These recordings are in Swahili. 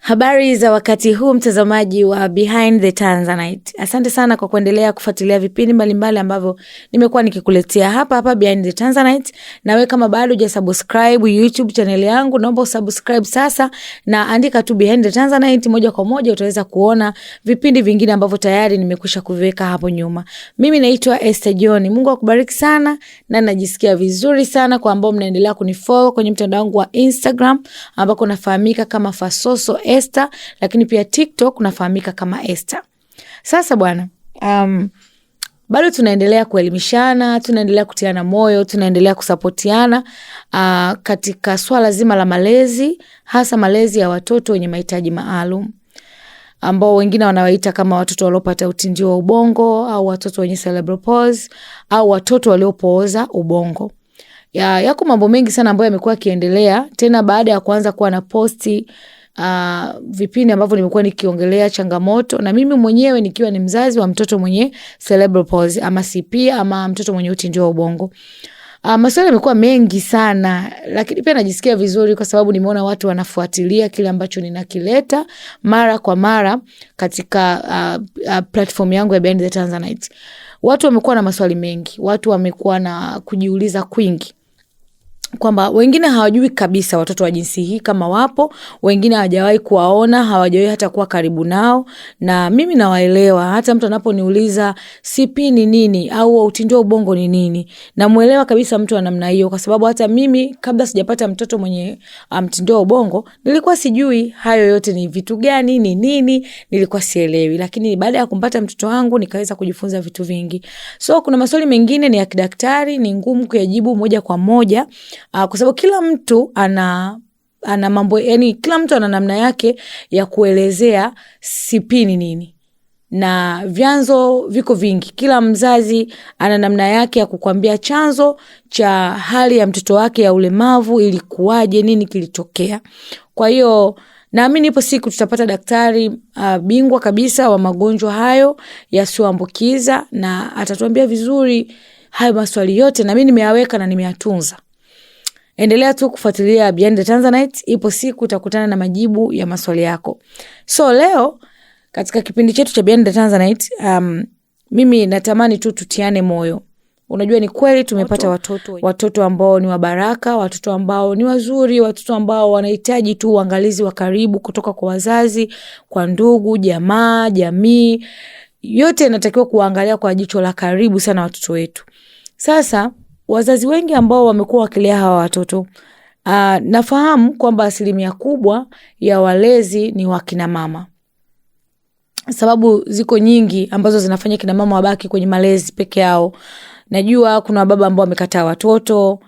Habari za wakati huu mtazamaji wa Behind the Tanzanite. Asante sana kwa kuendelea kufuatilia vipindi mbalimbali ambavyo nimekuwa nikikuletea hapa Behind the Tanzanite. Na wewe kama bado hujasubscribe YouTube channel yangu, naomba usubscribe sasa na andika tu Behind the Tanzanite, moja kwa moja utaweza kuona vipindi vingine ambavyo tayari nimekwisha kuviweka hapo nyuma. Mimi naitwa Esther John. Mungu akubariki sana na najisikia vizuri sana kwa ambao mnaendelea kunifollow kwenye mtandao wangu wa Instagram ambako nafahamika kama Fasoso Esther, lakini pia TikTok unafahamika kama Esther. Sasa bwana, bado tunaendelea kuelimishana, tunaendelea kutiana moyo, tunaendelea kusapotiana katika swala zima la malezi, hasa malezi ya watoto wenye mahitaji maalum, ambao wengine wanawaita kama watoto waliopata utindio wa ubongo au watoto wenye cerebral palsy au watoto waliopooza ubongo. Yako mambo mengi sana ambayo yamekuwa yakiendelea tena baada ya kuanza kuwa na posti vipindi ambavyo nimekuwa nikiongelea changamoto, na mimi mwenyewe nikiwa ni mzazi wa mtoto mwenye cerebral palsy ama CP ama mtoto mwenye utindio wa ubongo. Maswali yamekuwa mengi sana, lakini pia najisikia vizuri kwa sababu nimeona watu wanafuatilia kile ambacho ninakileta mara kwa mara katika platform yangu ya Behind the Tanzanite. Watu wamekuwa na maswali mengi, watu wamekuwa na kujiuliza kwingi, kwamba wengine hawajui kabisa watoto wa jinsi hii kama wapo, wengine hawajawahi kuwaona, hawajawahi hata kuwa karibu nao, na mimi nawaelewa. Hata mtu anaponiuliza CP ni nini au utindio wa ubongo ni nini, namuelewa kabisa mtu wa namna hiyo, kwa sababu hata mimi kabla sijapata mtoto mwenye utindio wa ubongo nilikuwa sijui hayo yote ni vitu gani, ni nini, nilikuwa sielewi. Lakini baada ya kumpata mtoto wangu nikaweza kujifunza vitu vingi. So kuna maswali mengine ni ya kidaktari, ni ngumu kuyajibu moja kwa moja, kwa sababu kila mtu ana mambo, yani kila mtu ana namna yake ya kuelezea CP ni nini, na vyanzo viko vingi. Kila mzazi ana namna yake ya kukwambia chanzo cha hali ya mtoto wake ya ulemavu ilikuwaje, nini kilitokea. Kwa hiyo naamini ipo siku tutapata daktari bingwa kabisa wa magonjwa hayo yasiyoambukiza, na atatuambia vizuri hayo maswali yote, na mimi nimeyaweka na nimeyatunza. Endelea tu kufuatilia Behind the Tanzanite, ipo siku utakutana na majibu ya maswali yako. So leo katika kipindi chetu cha Behind the Tanzanite, mimi natamani tu tutiane moyo. Unajua ni kweli tumepata watoto ambao ni wabaraka, watoto ambao ni wazuri, watoto ambao wanahitaji tu uangalizi wa karibu kutoka kwa wazazi, kwa ndugu, jamaa, jamii. Yote inatakiwa kuangalia kwa jicho la karibu sana watoto wetu. Sasa wazazi wengi ambao wamekuwa wakilea hawa watoto, nafahamu kwamba asilimia kubwa ya walezi ni wakina mama. Sababu ziko nyingi ambazo zinafanya kina mama wabaki kwenye malezi peke yao. Najua kuna baba ambao wamekataa watoto,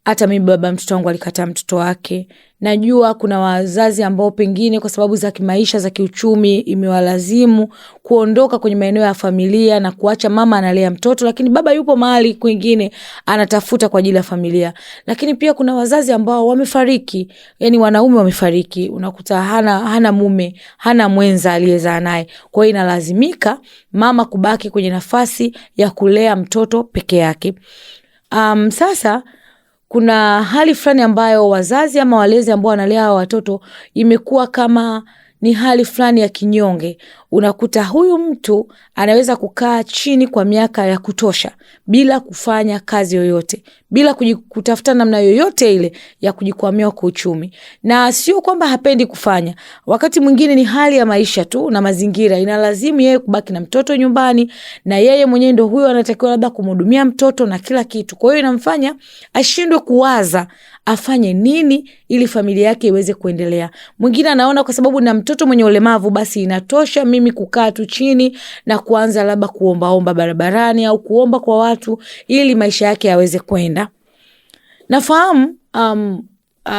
hata mimi baba mtoto wangu alikataa mtoto wake. Najua kuna wazazi ambao pengine kwa sababu za kimaisha, za kiuchumi, imewalazimu kuondoka kwenye maeneo ya familia na kuacha mama analea mtoto, lakini baba yupo mahali kwingine anatafuta kwa ajili ya familia. Lakini pia kuna wazazi ambao wamefariki, yani wanaume wamefariki, unakuta hana mume, hana mwenza aliyezaa naye. Kwa hiyo inalazimika mama kubaki kwenye nafasi ya kulea mtoto peke yake. Sasa kuna hali fulani ambayo wazazi ama walezi ambao wanalea watoto imekuwa kama ni hali fulani ya kinyonge. Unakuta huyu mtu anaweza kukaa chini kwa miaka ya kutosha bila kufanya kazi yoyote, bila kutafuta namna yoyote ile ya kujikwamua kwa uchumi. Na sio kwamba hapendi kufanya. Wakati mwingine ni hali ya maisha tu na mazingira inalazimu yeye kubaki na mtoto nyumbani, na yeye mwenyewe ndio huyo anatakiwa labda kumhudumia mtoto na kila kitu. Kwa hiyo inamfanya ashindwe kuwaza afanye nini ili familia yake iweze kuendelea. Mwingine anaona kwa sababu na mtoto mwenye ulemavu basi inatosha mimi kukaa tu chini na kuanza labda kuomba barabarani au kuomba kwa watu ili maisha yake yaweze kwenda. Nafahamu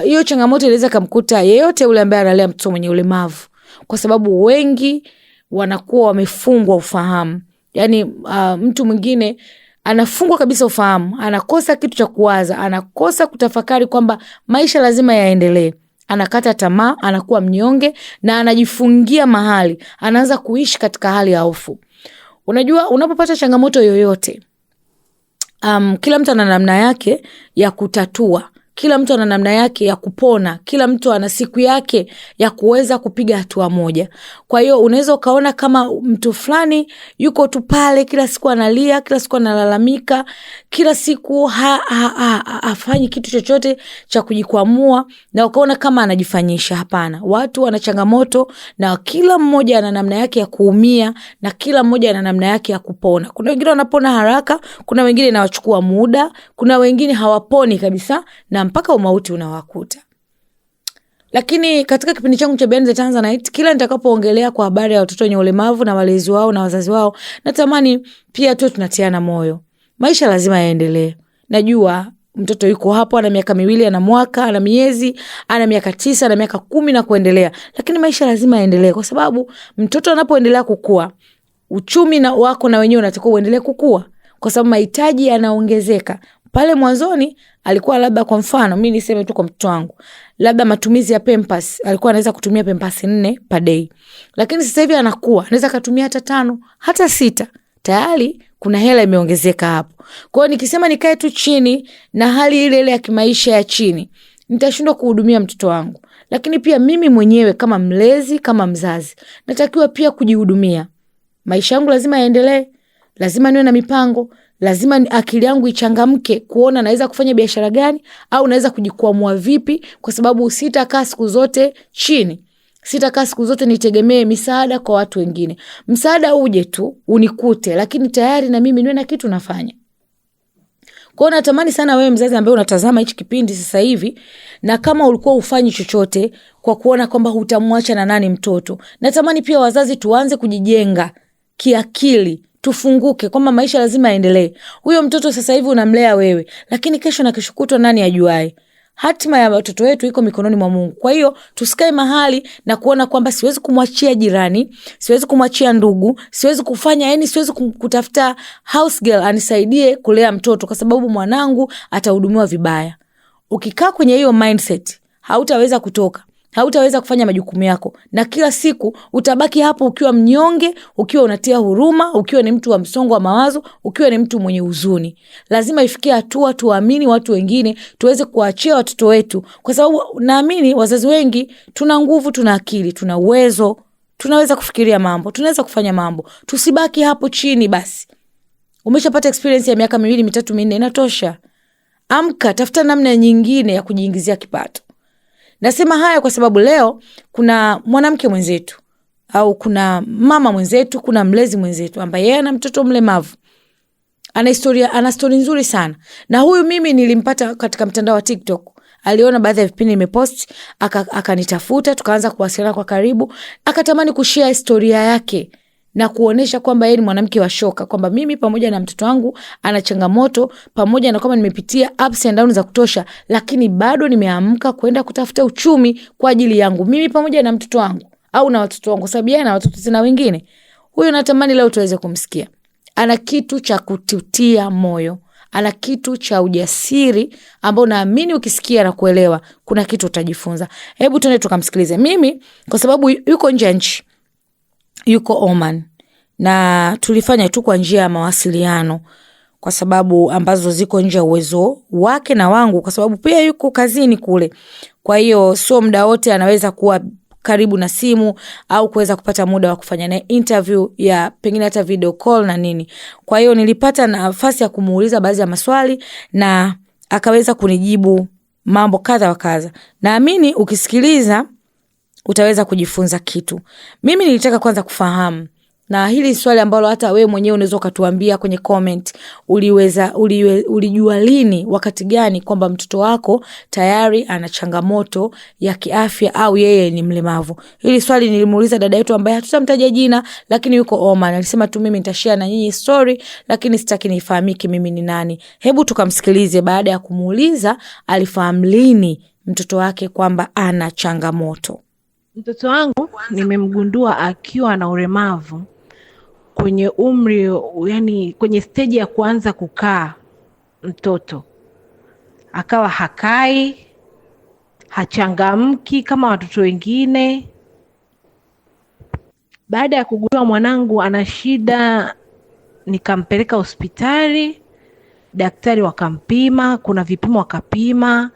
hiyo changamoto inaweza kumkuta yeyote ule ambaye analea mtoto mwenye ulemavu, kwa sababu wengi wanakuwa wamefungwa ufahamu. Yani mtu mwingine anafungwa kabisa ufahamu, anakosa kitu cha kuwaza, anakosa kutafakari kwamba maisha lazima yaendelee. Anakata tamaa, anakuwa mnyonge na anajifungia mahali, anaanza kuishi katika hali ya hofu. Unajua unapopata changamoto yoyote, kila mtu ana namna yake ya kutatua kila mtu ana namna yake ya kupona, kila mtu ana siku yake ya kuweza kupiga hatua moja. Kwa hiyo unaweza ukaona kama mtu fulani yuko tu pale kila siku analia, kila siku analalamika, kila siku hafanyi kitu chochote cha kujikwamua, na ukaona kama anajifanyisha. Hapana, watu wana changamoto na kila mmoja ana namna yake ya kuumia, na kila mmoja ana namna yake ya kupona. Kuna wengine wanapona haraka, kuna wengine inawachukua muda, kuna wengine hawaponi kabisa na mpaka umauti unawakuta. Lakini katika kipindi changu cha Behind the Tanzanite, kila nitakapoongelea kwa habari ya watoto wenye ulemavu na walezi wao na wazazi wao, natamani pia tu tunatiana moyo. Maisha lazima yaendelee. Najua mtoto yuko hapo ana miaka 2, ana mwaka, ana miezi, ana miaka 9, ana miaka 10 na kuendelea. Lakini maisha lazima yaendelee, kwa sababu mtoto anapoendelea kukua, uchumi na wako na wenyewe unatakiwa uendelee kukua, kwa sababu mahitaji yanaongezeka. Pale mwanzoni alikuwa labda, kwa mfano mimi niseme tu kwa mtoto wangu, labda matumizi ya Pampers alikuwa anaweza kutumia Pampers 4 per day. Lakini sasa hivi anakuwa anaweza kutumia hata 5, hata 6. Tayari kuna hela imeongezeka hapo. Kwa hiyo nikisema nikae tu chini na hali ile ile ya kimaisha ya chini, nitashindwa kuhudumia mtoto wangu. Lakini pia mimi mwenyewe kama mlezi, kama mzazi, natakiwa pia kujihudumia. Maisha yangu lazima yaendelee, lazima niwe na mipango, lazima akili yangu ichangamke kuona naweza kufanya biashara gani au naweza kujikwamua vipi, kwa sababu sitakaa siku zote chini. Sitakaa siku zote nitegemee misaada kwa watu wengine. Msaada uje tu unikute, lakini tayari na mimi niwe na kitu nafanya. Kwa hiyo natamani sana wewe mzazi ambaye unatazama hichi kipindi sasa hivi, na kama ulikuwa ufanyi chochote kwa kuona kwamba hutamwacha na nani mtoto, natamani pia wazazi tuanze kujijenga kiakili, tufunguke kwamba maisha lazima yaendelee. Huyo mtoto sasa hivi unamlea wewe, lakini kesho na kesho kutwa nani ajuaye? Hatima ya watoto wetu iko mikononi mwa Mungu. Kwa hiyo tusikae mahali na kuona kwamba siwezi kumwachia jirani, siwezi kumwachia ndugu, siwezi kufanya siwezi kutafuta house girl anisaidie kulea mtoto kwa sababu mwanangu atahudumiwa vibaya. Ukikaa kwenye hiyo mindset, hautaweza kutoka. Hautaweza kufanya majukumu yako, na kila siku utabaki hapo ukiwa mnyonge, ukiwa unatia huruma, ukiwa ni mtu wa msongo wa mawazo, ukiwa ni mtu mwenye huzuni. Lazima ifikie hatua tuamini watu wengine, tuweze kuachia watoto wetu, kwa sababu naamini wazazi wengi tuna nguvu, tuna akili, tuna uwezo, tunaweza kufikiria mambo, tunaweza kufanya mambo. Tusibaki hapo chini basi. Umeshapata experience ya miaka 2, 3, 4 inatosha. Amka, tafuta namna nyingine ya kujiingizia kipato. Nasema haya kwa sababu leo kuna mwanamke mwenzetu, au kuna mama mwenzetu, kuna mlezi mwenzetu ambaye yeye ana mtoto mlemavu. Ana story nzuri sana. Na huyu mimi nilimpata katika mtandao wa TikTok. Aliona baadhi ya vipindi nimepost, akanitafuta, tukaanza kuwasiliana kwa karibu, akatamani kushare historia yake na kuonesha kwamba yeye ni mwanamke wa shoka, kwamba mimi pamoja na mtoto wangu ana changamoto, pamoja na kwamba nimepitia ups and downs za kutosha, lakini bado nimeamka kwenda kutafuta uchumi kwa ajili yangu mimi pamoja na mtoto wangu au na watoto wangu, sababu yeye na watoto tena wengine. Huyo natamani leo tuweze kumsikia. Ana kitu cha kututia moyo, ana kitu cha ujasiri ambao naamini ukisikia na kuelewa kuna kitu utajifunza. Hebu tuende tukamsikilize. Mimi kwa sababu yuko nje ya nchi, yuko Oman, na tulifanya tu kwa njia ya mawasiliano kwa sababu ambazo ziko nje ya uwezo wake na wangu, kwa sababu pia yuko kazini kule. Kwa hiyo sio muda wote anaweza kuwa karibu na simu au kuweza kupata muda wa kufanya naye interview ya pengine hata video call na nini. Kwa hiyo nilipata nafasi ya kumuuliza baadhi ya maswali na akaweza kunijibu mambo kadha wa kadha. Naamini ukisikiliza utaweza kujifunza kitu. Mimi nilitaka kwanza kufahamu, na hili swali ambalo hata wewe mwenyewe unaweza kutuambia kwenye comment, ulijua lini, wakati gani kwamba mtoto wako tayari ana changamoto ya kiafya au yeye ni mlemavu? Hili swali nilimuuliza dada yetu ambaye hatutamtaja jina, lakini yuko Oman. Alisema tu mimi nitashare na nyinyi story, lakini sitaki nifahamike mimi ni nani. Hebu tukamsikilize baada ya kumuuliza alifahamu lini mtoto wake kwamba ana changamoto. Mtoto wangu nimemgundua akiwa na ulemavu kwenye umri, yani kwenye stage ya kuanza kukaa. Mtoto akawa hakai, hachangamki kama watoto wengine. Baada ya kugundua mwanangu ana shida, nikampeleka hospitali, daktari wakampima, kuna vipimo wakapima,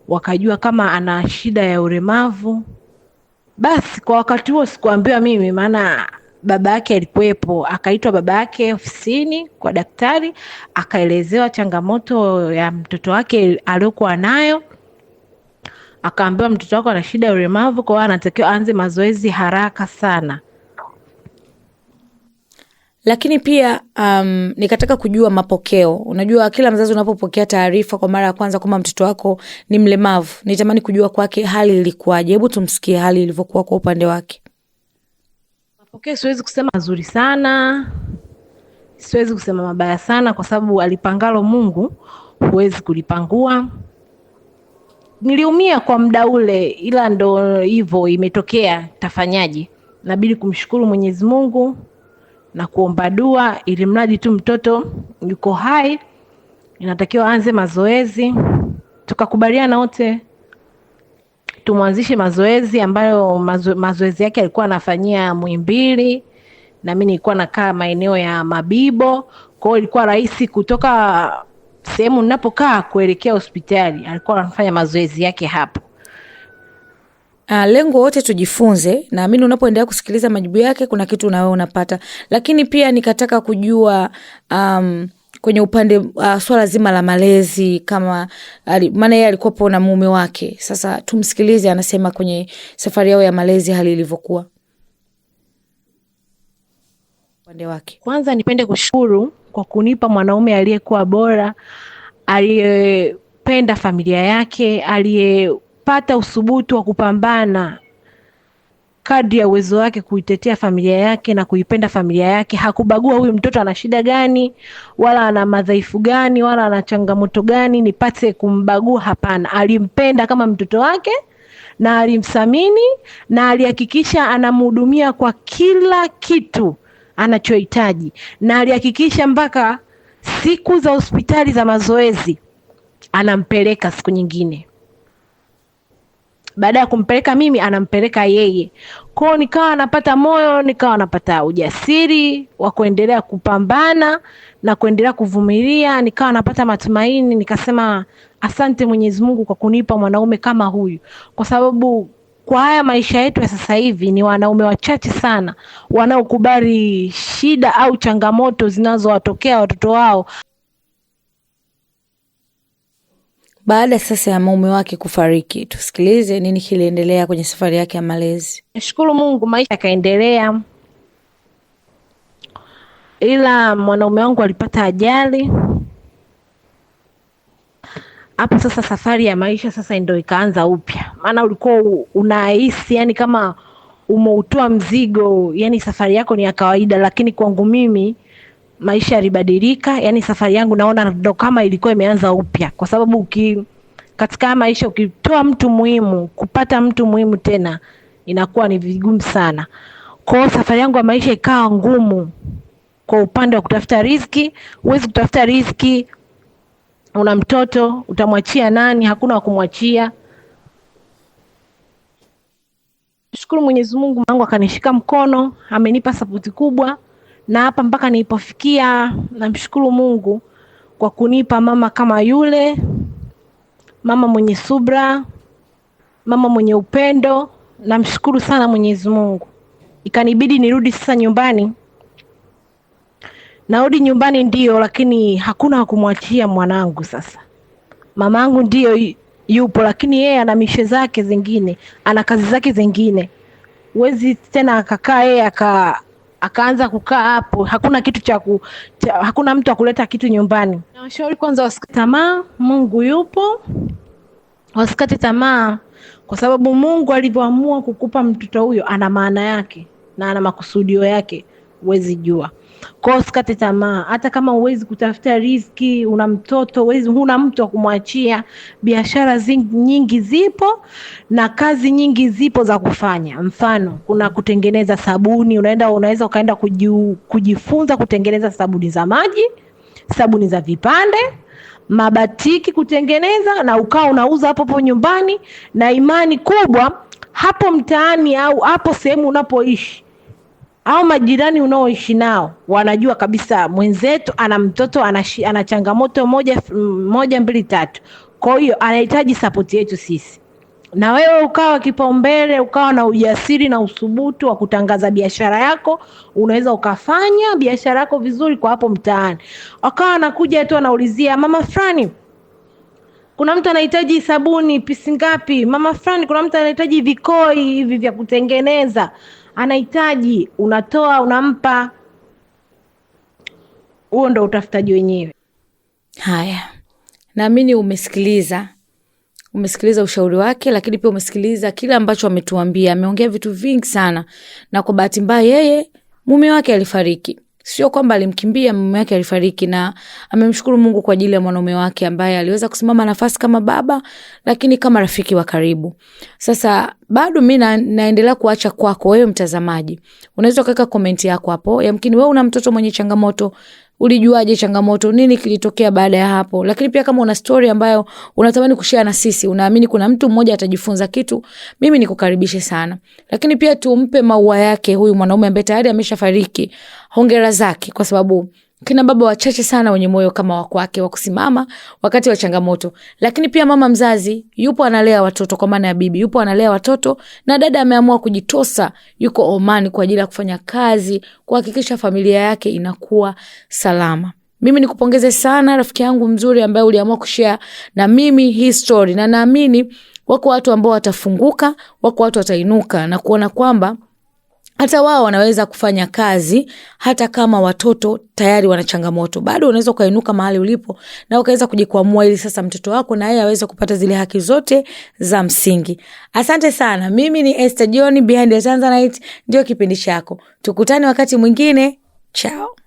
wakajua kama ana shida ya ulemavu. Basi kwa wakati huo sikuambiwa mimi, maana baba yake alikuwepo. Akaitwa baba yake ofisini kwa daktari, akaelezewa changamoto ya mtoto wake aliyokuwa nayo. Akaambiwa mtoto wako ana shida ya ulemavu, kwa hiyo anatakiwa aanze mazoezi haraka sana. Lakini pia nikataka kujua mapokeo. Unajua kila mzazi unapopokea taarifa kwa mara ya kwanza kwamba mtoto wako ni mlemavu, nitamani kujua kwake hali ilikuwaje. Hebu tumsikie hali ilivyokuwa kwa upande wake. Mapokeo siwezi kusema mazuri sana, siwezi kusema mabaya sana, kwa sababu alipangalo Mungu huwezi kulipangua. Niliumia kwa muda ule, ila ndo hivyo imetokea, tafanyaje? Nabidi kumshukuru Mwenyezi Mungu na kuomba dua, ili mradi tu mtoto yuko hai, inatakiwa aanze mazoezi. Tukakubaliana wote tumwanzishe mazoezi, ambayo mazoezi yake alikuwa anafanyia Muhimbili na mimi nilikuwa nakaa maeneo ya Mabibo. Kwa hiyo ilikuwa rahisi kutoka sehemu ninapokaa kuelekea hospitali. Alikuwa anafanya mazoezi yake hapo. Lengo wote tujifunze, naamini unapoendelea kusikiliza majibu yake kuna kitu na wewe unapata. Lakini pia nikataka kujua kwenye upande swala zima la malezi, kama maana yeye alikuwa na mume wake. Sasa tumsikilize anasema kwenye safari yao ya malezi hali ilivyokuwa upande wake. Kwanza nipende kushukuru kwa kunipa mwanaume aliyekuwa bora, aliyependa familia yake, aliyepata uthubutu wa kupambana kadri ya uwezo wake kuitetea familia yake na kuipenda familia yake. Hakubagua huyu mtoto ana shida gani, wala ana madhaifu gani, wala ana changamoto gani nipate kumbagua. Hapana, alimpenda kama mtoto wake na alimthamini na alihakikisha anamhudumia kwa kila kitu anachohitaji, na alihakikisha mpaka siku za hospitali za mazoezi anampeleka siku nyingine. Baada ya kumpeleka mimi anampeleka yeye. Kwao nikawa napata moyo, nikawa napata ujasiri wa kuendelea kupambana na kuendelea kuvumilia, nikawa napata matumaini. Nikasema asante Mwenyezi Mungu kwa kunipa mwanaume kama huyu, kwa sababu kwa haya maisha yetu ya sasa hivi ni wanaume wachache sana wanaokubali shida au changamoto zinazowatokea watoto wao. Baada sasa ya mume wake kufariki, tusikilize nini kiliendelea kwenye safari yake ya malezi. Nashukuru Mungu, maisha yakaendelea, ila mwanaume wangu alipata ajali. Hapo sasa safari ya maisha sasa ndio ikaanza upya. Maana ulikuwa unahisi yani kama umeutoa mzigo, yani safari yako ni ya kawaida, lakini kwangu mimi maisha yalibadilika. Yani safari yangu naona ndo kama ilikuwa imeanza upya, kwa sababu katika maisha ukitoa mtu muhimu, kupata mtu muhimu tena inakuwa ni vigumu sana. Kwa hiyo safari yangu ya maisha ikawa ngumu kwa upande wa kutafuta riziki. Huwezi kutafuta riziki, una mtoto, utamwachia nani? Hakuna wa kumwachia. Shukuru Mwenyezi Mungu, Mungu akanishika mkono, amenipa sapoti kubwa, na hapa mpaka nilipofikia namshukuru Mungu kwa kunipa mama kama yule, mama mwenye subra, mama mwenye upendo. Namshukuru sana Mwenyezi Mungu. Ikanibidi nirudi sasa nyumbani. Narudi nyumbani ndio, lakini hakuna wa kumwachia mwanangu. Sasa mamangu ndio yupo, lakini yeye ana mishe zake zingine, ana kazi zake zingine. Huwezi tena akakaa yeye akaanza kukaa hapo. Hakuna kitu hakuna mtu akuleta kitu nyumbani. Nawashauri kwanza wasikate tamaa, Mungu yupo. Wasikate tamaa, kwa sababu Mungu alivyoamua kukupa mtoto huyo ana maana yake na ana makusudio yake, huwezi jua. Kwa hiyo usikate tamaa, hata kama huwezi kutafuta riziki, una mtoto, huna mtu wa kumwachia, biashara nyingi zipo na kazi nyingi zipo za kufanya. Mfano, kuna kutengeneza sabuni, unaweza ukaenda kujifunza kutengeneza sabuni za maji, sabuni za vipande, mabatiki kutengeneza, na ukawa unauza hapo nyumbani, na imani kubwa hapo mtaani au hapo sehemu unapoishi au majirani unaoishi nao wanajua kabisa mwenzetu ana mtoto ana changamoto moja mbili tatu. Kwa hiyo anahitaji support yetu sisi, na wewe ukawa kipaumbele, ukawa na ujasiri na uthubutu wa kutangaza biashara yako. Unaweza ukafanya biashara yako vizuri kwa hapo mtaani. Wakawa anakuja tu anaulizia, mama fulani kuna mtu anahitaji sabuni pisi ngapi? Mama fulani kuna mtu anahitaji vikoi hivi vya kutengeneza, anahitaji, unatoa unampa. Huo ndo utafutaji wenyewe. Haya, naamini umesikiliza ushauri wake, lakini pia umesikiliza kile ambacho ametuambia. Ameongea vitu vingi sana, na kwa bahati mbaya yeye mume wake alifariki. Sio kwamba alimkimbia, mume wake alifariki, na amemshukuru Mungu kwa ajili ya mwanaume wake ambaye aliweza kusimama nafasi kama baba, lakini kama rafiki wa karibu. Sasa bado mimi naendelea kuacha kwako wewe mtazamaji. Unaweza kuweka komenti yako hapo. Yamkini wewe una mtoto mwenye changamoto, ulijuaje changamoto, nini kilitokea baada ya hapo? Lakini pia kama una story ambayo unatamani kushare na sisi, unaamini kuna mtu mmoja atajifunza kitu, mimi nikukaribishe sana. Lakini pia tumpe maua yake huyu mwanaume ambaye tayari ameshafariki. Hongera zake, kwa sababu kina baba wachache sana wenye moyo kama wa kwake wa kusimama wakati wa changamoto. Lakini pia mama mzazi yupo analea watoto, kwa maana ya bibi yupo analea watoto, na dada ameamua kujitosa, yuko Oman kwa ajili ya kufanya kazi kuhakikisha familia yake inakuwa salama. Mimi nikupongeze sana rafiki yangu mzuri ambaye uliamua kushare na mimi hii story, na naamini wako watu ambao watafunguka, wako watu watainuka na kuona kwamba hata wao wanaweza kufanya kazi hata kama watoto tayari wana changamoto. Bado unaweza ukainuka mahali ulipo na ukaweza kujikwamua ili sasa mtoto wako na yeye aweze kupata zile haki zote za msingi. Asante sana. Mimi ni Esther John, Behind the Tanzanite ndio kipindi chako. Tukutane wakati mwingine. Ciao.